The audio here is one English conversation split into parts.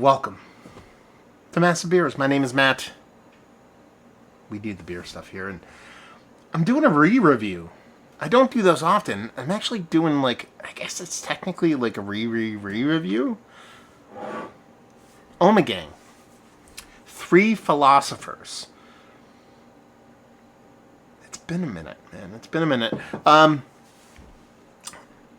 Welcome to Massive Beers. My name is Matt. We do the beer stuff here, and I'm doing a re-review. I don't do those often. I'm actually doing, I guess it's technically like a re-review. Ommegang. Three Philosophers. It's been a minute, man. It's been a minute.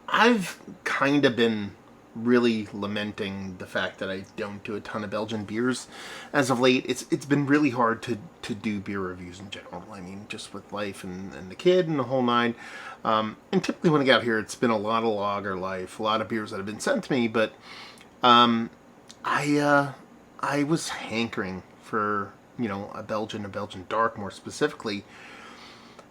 I've kind of been really lamenting the fact that I don't do a ton of Belgian beers as of late. It's been really hard to do beer reviews in general. I mean, just with life and the kid and the whole nine. And typically when I get out here, it's been a lot of lager life, a lot of beers that have been sent to me. But I was hankering for a Belgian dark more specifically.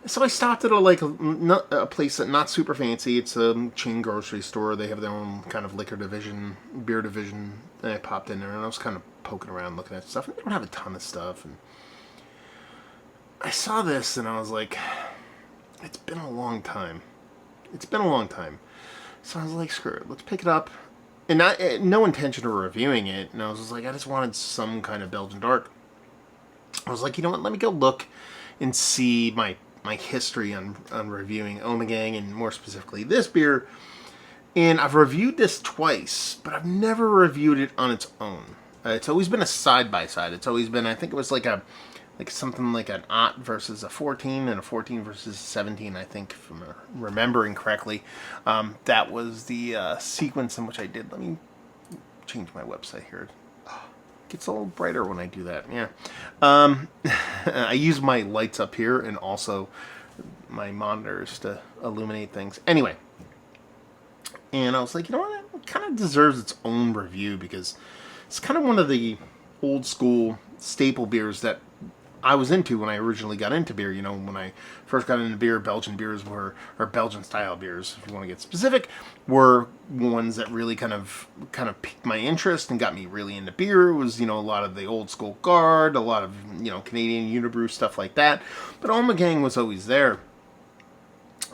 So I stopped at a place that not super fancy. It's a chain grocery store. They have their own kind of liquor division, beer division. And I popped in there and I was kind of poking around looking at stuff. And they don't have a ton of stuff. And I saw this and I was like, it's been a long time. It's been a long time. So I was like, screw it. Let's pick it up. And no intention of reviewing it. And I was just like, I just wanted some kind of Belgian dark. I was like, you know what? Let me go look and see my history on reviewing Ommegang, and more specifically this beer. And I've reviewed this twice, but I've never reviewed it on its own. It's always been a side-by-side. It's always been, I think it was something like an 8 versus a 14 and a 14 versus 17, I think, if I'm remembering correctly. That was the sequence in which I did. Let me change my website here. Gets a little brighter when I do that. Yeah. I use my lights up here and also my monitors to illuminate things. Anyway. And I was like, you know what? It kind of deserves its own review because it's kind of one of the old school staple beers that I was into when I originally got into beer. When I first got into beer, Belgian beers or Belgian style beers, if you want to get specific, were ones that really kind of piqued my interest and got me really into beer. It was, a lot of the old school guard, a lot of, Canadian Unibrew, stuff like that. But Ommegang was always there.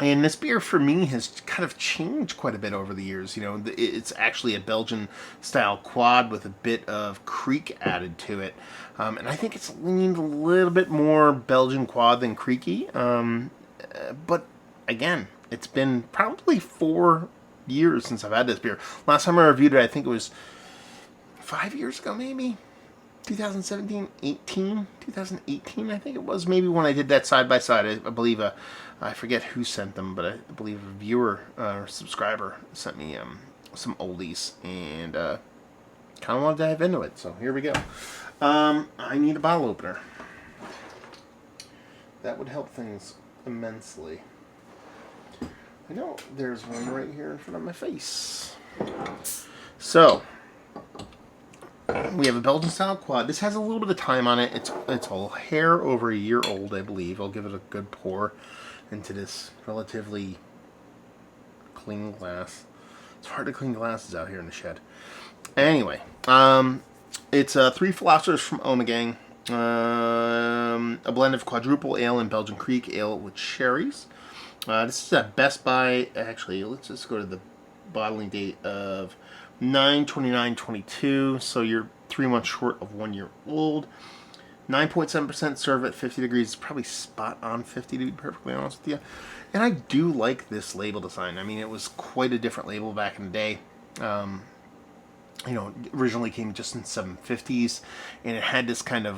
And this beer, for me, has kind of changed quite a bit over the years. It's actually a Belgian-style quad with a bit of Kriek added to it. And I think it's leaned a little bit more Belgian quad than Kriek-y. But, again, it's been probably 4 years since I've had this beer. Last time I reviewed it, I think it was 5 years ago, maybe? 2017, 2018, I think it was, maybe, when I did that side-by-side. I believe I forget who sent them, but I believe a viewer or subscriber sent me some oldies, and kind of wanted to dive into it, so here we go. I need a bottle opener. That would help things immensely. I know there's one right here in front of my face. So, we have a Belgian style quad. This has a little bit of time on it. It's a hair over a year old, I believe. I'll give it a good pour into this relatively clean glass. It's hard to clean glasses out here in the shed. Anyway, it's Three Philosophers from Ommegang. A blend of quadruple ale and Belgian Kriek ale with cherries. This is at Best Buy. Actually, let's just go to the bottling date of 9/29/22. So you're 3 months short of 1 year old. 9.7% serve at 50 degrees. It's probably spot on 50 to be perfectly honest with you. And I do like this label design. I mean, it was quite a different label back in the day. Originally came just in 750s, and it had this kind of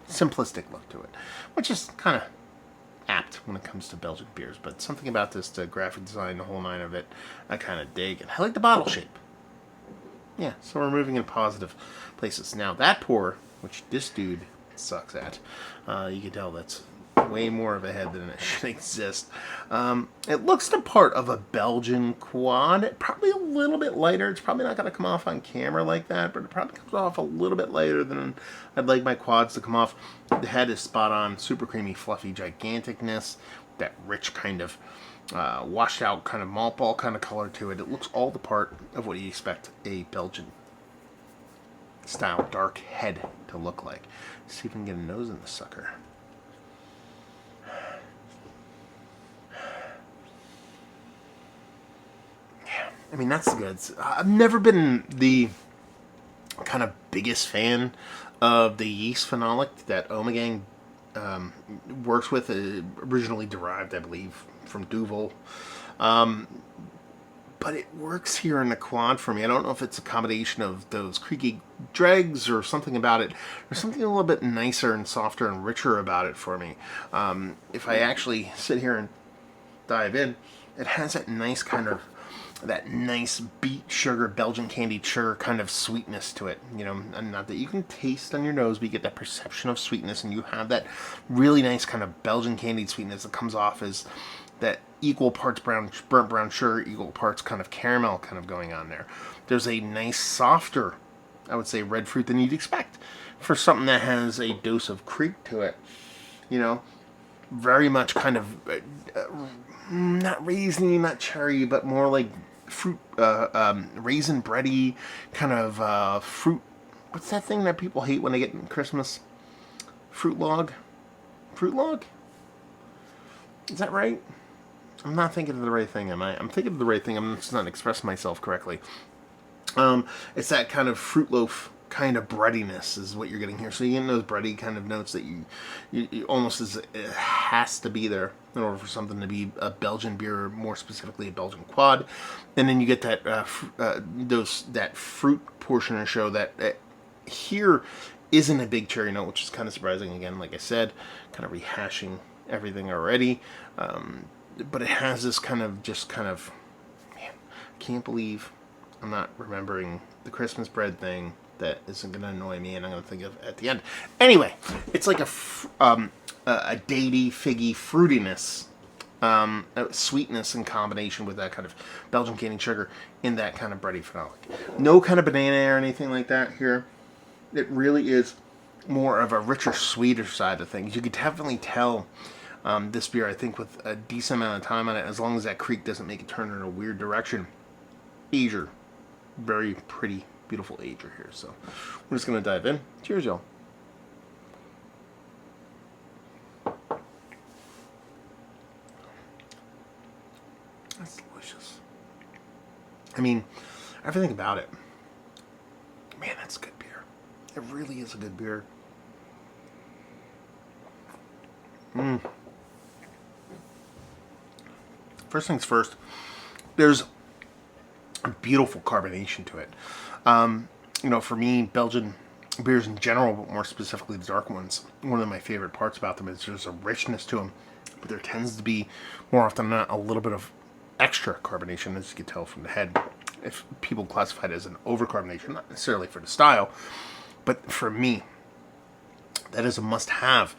simplistic look to it, which is kind of apt when it comes to Belgian beers. But something about this, the graphic design, the whole nine of it, I kind of dig. And I like the bottle shape. Yeah, so we're moving in positive places. Now, that pour, which this dude sucks at, you can tell that's way more of a head than it should exist. It looks the part of a Belgian quad. Probably a little bit lighter. It's probably not going to come off on camera like that, but it probably comes off a little bit lighter than I'd like my quads to come off. The head is spot on. Super creamy, fluffy giganticness. That rich kind of washed out kind of malt ball kind of color to it. It looks all the part of what you expect a Belgian style dark head to look like. Let's see if we can get a nose in the sucker. I mean, that's good. I've never been the kind of biggest fan of the yeast phenolic that Ommegang works with. Originally derived, I believe, from Duvel. But it works here in the quad for me. I don't know if it's a combination of those creaky dregs or something about it. There's something a little bit nicer and softer and richer about it for me. If I actually sit here and dive in, it has that nice kind of, that nice beet sugar, Belgian candied sugar kind of sweetness to it. You know, and not that you can taste on your nose, but you get that perception of sweetness, and you have that really nice kind of Belgian candied sweetness that comes off as that equal parts burnt brown sugar, equal parts kind of caramel kind of going on there. There's a nice softer, I would say, red fruit than you'd expect for something that has a dose of creek to it. You know, very much kind of not raisiny, not cherry, but more like fruit, raisin bready kind of fruit. What's that thing that people hate when they get in Christmas? Fruit log? Fruit log? Is that right? I'm not thinking of the right thing, am I? I'm thinking of the right thing. I'm just not expressing myself correctly. It's that kind of fruit loaf kind of breadiness is what you're getting here. So you get those bready kind of notes that you almost as it has to be there in order for something to be a Belgian beer, or more specifically a Belgian quad. And then you get that that fruit portion of the show that here isn't a big cherry note, which is kind of surprising. Again, like I said, kind of rehashing everything already. But it has this kind of, man, I can't believe I'm not remembering the Christmas bread thing that isn't going to annoy me and I'm going to think of at the end. Anyway, it's like a datey, figgy fruitiness, sweetness in combination with that kind of Belgian candied sugar in that kind of bready phenolic. No kind of banana or anything like that here. It really is more of a richer, sweeter side of things. You could definitely tell this beer, I think, with a decent amount of time on it, as long as that creek doesn't make it turn in a weird direction. Ager. Very pretty, beautiful ager here. So we're just going to dive in. Cheers, y'all. That's delicious. I mean, everything about it. Man, that's good beer. It really is a good beer. First things first, there's a beautiful carbonation to it. You know, for me, Belgian beers in general, but more specifically the dark ones, one of my favorite parts about them is there's a richness to them, but there tends to be, more often than not, a little bit of extra carbonation, as you can tell from the head. If people classify it as an overcarbonation, not necessarily for the style, but for me, that is a must-have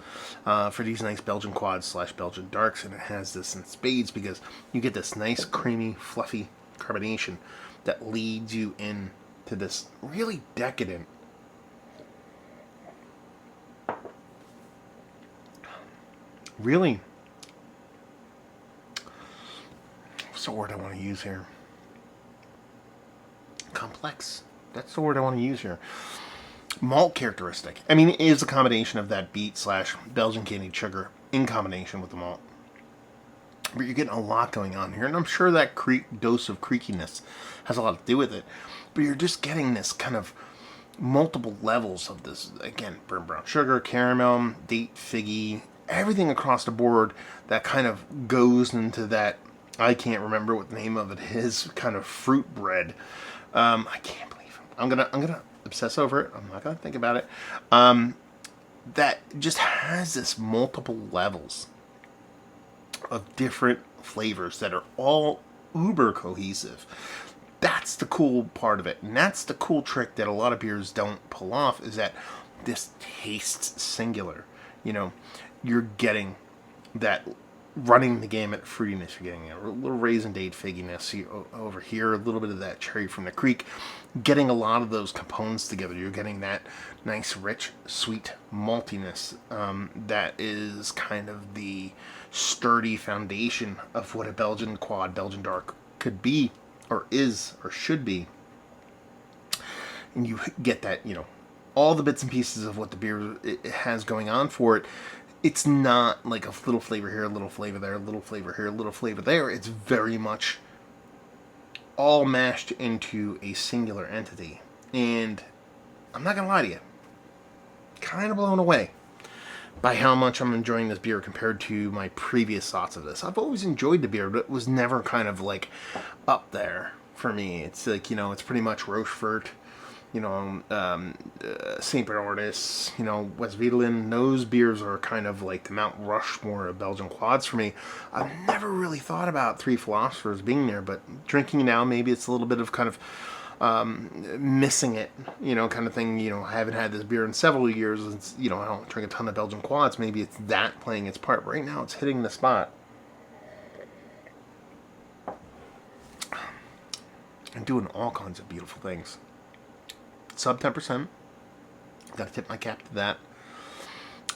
for these nice Belgian quads / Belgian darks, and it has this in spades because you get this nice, creamy, fluffy carbonation that leads you in to this really decadent, really, what's the word I want to use here? Complex. That's the word I want to use here. Malt characteristic. I mean, it is a combination of that beet / Belgian candied sugar in combination with the malt. But you're getting a lot going on here, and I'm sure that dose of creakiness has a lot to do with it. But you're just getting this kind of multiple levels of this, again, burnt brown sugar, caramel, date, figgy, everything across the board that kind of goes into that, I can't remember what the name of it is, kind of fruit bread. I can't believe it. I'm gonna obsess over it. I'm not gonna think about it. That just has this multiple levels of different flavors that are all uber cohesive. That's the cool part of it, and that's the cool trick that a lot of beers don't pull off, is that this tastes singular. You know, you're getting that running the gamut fruitiness. You're getting a little raisin date figginess over here, a little bit of that cherry from the creek. Getting a lot of those components together, you're getting that nice, rich, sweet maltiness that is kind of the sturdy foundation of what a Belgian quad, Belgian dark could be, or is, or should be. And you get that, you know, all the bits and pieces of what the beer it has going on for it. It's not like a little flavor here, a little flavor there, a little flavor here, a little flavor there. It's very much all mashed into a singular entity. And I'm not gonna lie to you, kind of blown away by how much I'm enjoying this beer compared to my previous thoughts of this. I've always enjoyed the beer, but it was never kind of like up there for me. It's like, it's pretty much Rochefort, St. Bernardus, West Wiedelin. Those beers are kind of like the Mount Rushmore of Belgian quads for me. I've never really thought about Three Philosophers being there, but drinking now, maybe it's a little bit of kind of missing it, kind of thing. I haven't had this beer in several years. It's, I don't drink a ton of Belgian quads. Maybe it's that playing its part. But right now, it's hitting the spot. And doing all kinds of beautiful things. Sub 10%. Got to tip my cap to that.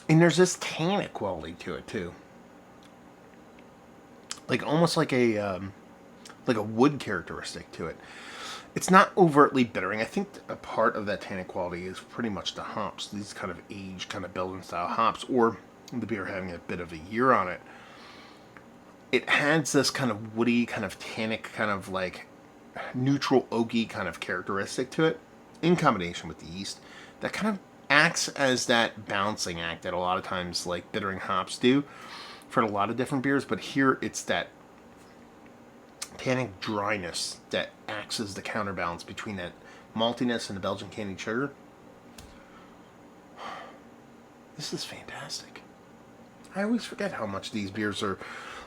And there's this tannic quality to it too. Like almost like a wood characteristic to it. It's not overtly bittering. I think a part of that tannic quality is pretty much the hops. These kind of aged, kind of Belgian style hops, or the beer having a bit of a year on it. It has this kind of woody, kind of tannic, kind of like neutral oaky kind of characteristic to it, in combination with the yeast, that kind of acts as that balancing act that a lot of times like bittering hops do for a lot of different beers. But here it's that tannic dryness that acts as the counterbalance between that maltiness and the Belgian candied sugar. This is fantastic. I always forget how much these beers are,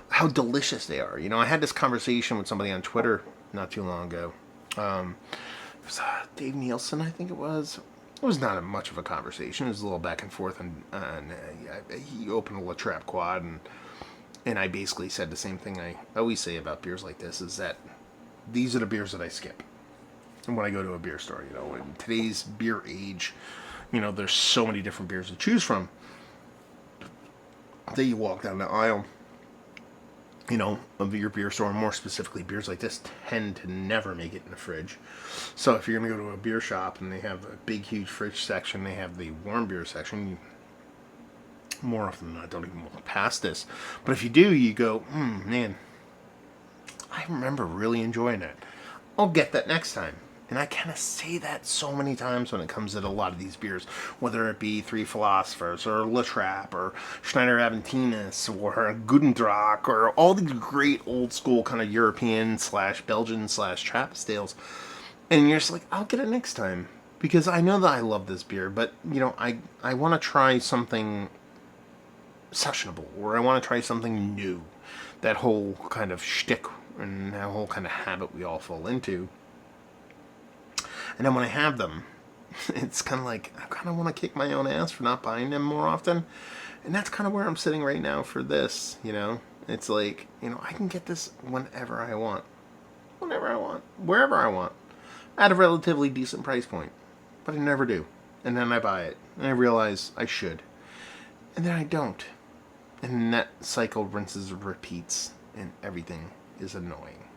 how delicious they are. I had this conversation with somebody on Twitter not too long ago. It was Dave Nielsen, I think it was. It was not much of a conversation. It was a little back and forth, and he opened a La Trappe quad, and I basically said the same thing I always say about beers like this, is that these are the beers that I skip. And when I go to a beer store, in today's beer age, there's so many different beers to choose from that you walk down the aisle, of your beer store, and more specifically, beers like this tend to never make it in the fridge. So if you're going to go to a beer shop and they have a big, huge fridge section, they have the warm beer section, more often than not, don't even walk past this. But if you do, you go, man, I remember really enjoying it. I'll get that next time. And I kind of say that so many times when it comes to a lot of these beers, whether it be Three Philosophers or La Trappe or Schneider Aventinus or Gudendrak or all these great old school kind of European / Belgian / Trappist ales. And you're just like, I'll get it next time. Because I know that I love this beer, but, I want to try something sessionable, or I want to try something new. That whole kind of shtick and that whole kind of habit we all fall into. And then when I have them, it's kind of like, I kind of want to kick my own ass for not buying them more often. And that's kind of where I'm sitting right now for this, It's like, I can get this whenever I want. Whenever I want. Wherever I want. At a relatively decent price point. But I never do. And then I buy it. And I realize I should. And then I don't. And that cycle rinses and repeats. And everything is annoying.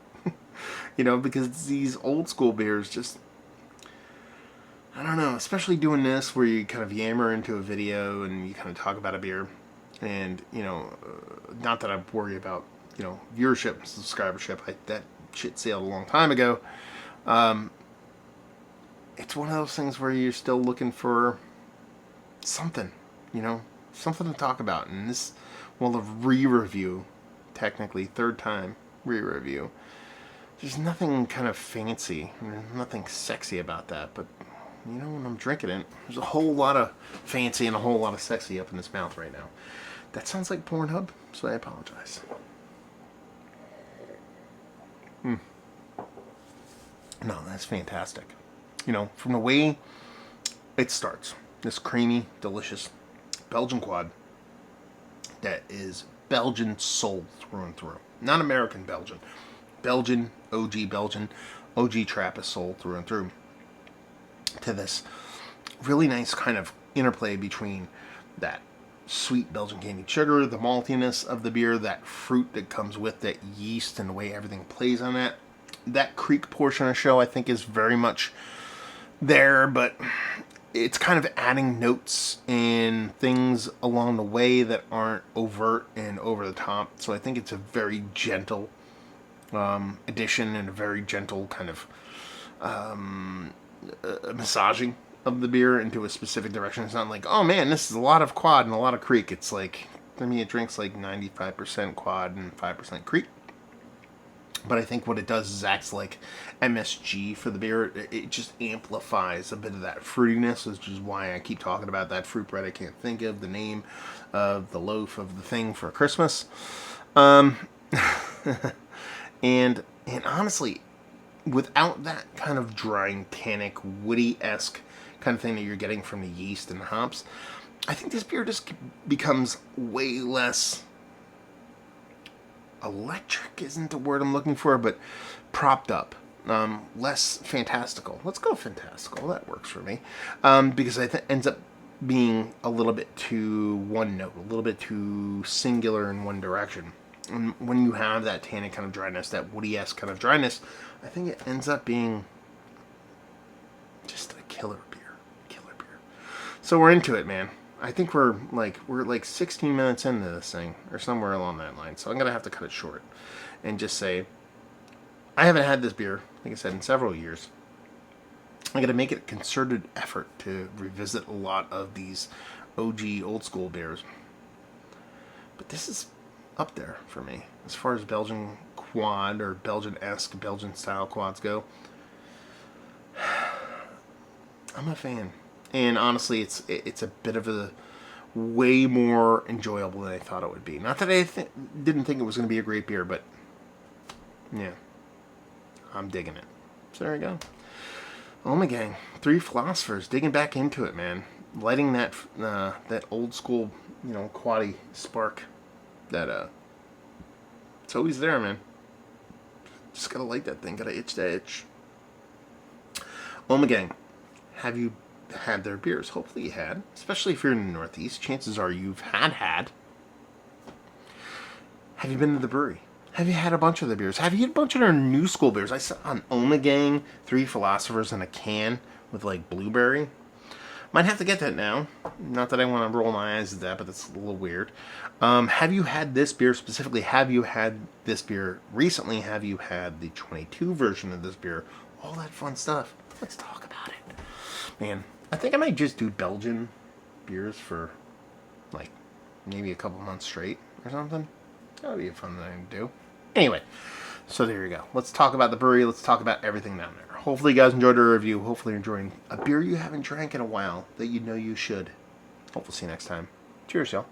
Because these old school beers just, I don't know, especially doing this where you kind of yammer into a video and you kind of talk about a beer. And, not that I worry about, viewership, subscribership. That shit sailed a long time ago. It's one of those things where you're still looking for something, something to talk about. And this, well, a re-review, technically, third time re-review. There's nothing kind of fancy, nothing sexy about that, but when I'm drinking it, there's a whole lot of fancy and a whole lot of sexy up in this mouth right now. That sounds like Pornhub, so I apologize. No, that's fantastic. From the way it starts, this creamy, delicious Belgian quad that is Belgian soul through and through. Not American Belgian. Belgian, OG Trappist soul through and through. To this really nice kind of interplay between that sweet Belgian candied sugar, the maltiness of the beer, that fruit that comes with that yeast, and the way everything plays on that. That creek portion of the show, I think, is very much there, but it's kind of adding notes and things along the way that aren't overt and over the top. So I think it's a very gentle addition and a very gentle kind of massaging of the beer into a specific direction. It's not like, oh man, this is a lot of quad and a lot of Kriek. It's like, I mean, it drinks like 95% quad and 5% Kriek. But I think what it does is acts like MSG for the beer. It just amplifies a bit of that fruitiness, which is why I keep talking about that fruit bread I can't think of, the name of the loaf of the thing for Christmas. And honestly, without that kind of drying, tannic, woody-esque kind of thing that you're getting from the yeast and the hops, I think this beer just becomes way less electric isn't the word I'm looking for, but propped up. Less fantastical. Let's go fantastical. That works for me. Because I think ends up being a little bit too one note, a little bit too singular in one direction. And when you have that tannic kind of dryness, that woody-esque kind of dryness, I think it ends up being just a killer beer. Killer beer. So we're into it, man. I think we're like 16 minutes into this thing, or somewhere along that line. So I'm going to have to cut it short and just say, I haven't had this beer, like I said, in several years. I'm going to make it a concerted effort to revisit a lot of these OG old school beers. But this is up there for me as far as Belgian quad or Belgian-esque, Belgian style quads go. I'm a fan. And honestly, it's a bit of a way more enjoyable than I thought it would be. Not that I didn't think it was going to be a great beer, but yeah, I'm digging it. So there we go. Ommegang, Three Philosophers, digging back into it, man. Lighting that that old school, quaddy spark. That it's always there, man. Just gotta light that thing. Gotta itch that itch. Ommegang, have you had their beers? Hopefully you had, especially if you're in the Northeast. Chances are you've had. Have you been to the brewery? Have you had a bunch of the beers? Have you had a bunch of their new school beers? I saw an Ommegang, Three Philosophers in a can with like blueberry. Might have to get that now. Not that I want to roll my eyes at that, but that's a little weird. Have you had this beer specifically? Have you had this beer recently? Have you had the 22 version of this beer? All that fun stuff. Let's talk about it. Man, I think I might just do Belgian beers for like maybe a couple months straight or something. That would be a fun thing to do. Anyway, so there you go. Let's talk about the brewery. Let's talk about everything down there. Hopefully you guys enjoyed our review. Hopefully you're enjoying a beer you haven't drank in a while that you know you should. Hopefully see you next time. Cheers, y'all.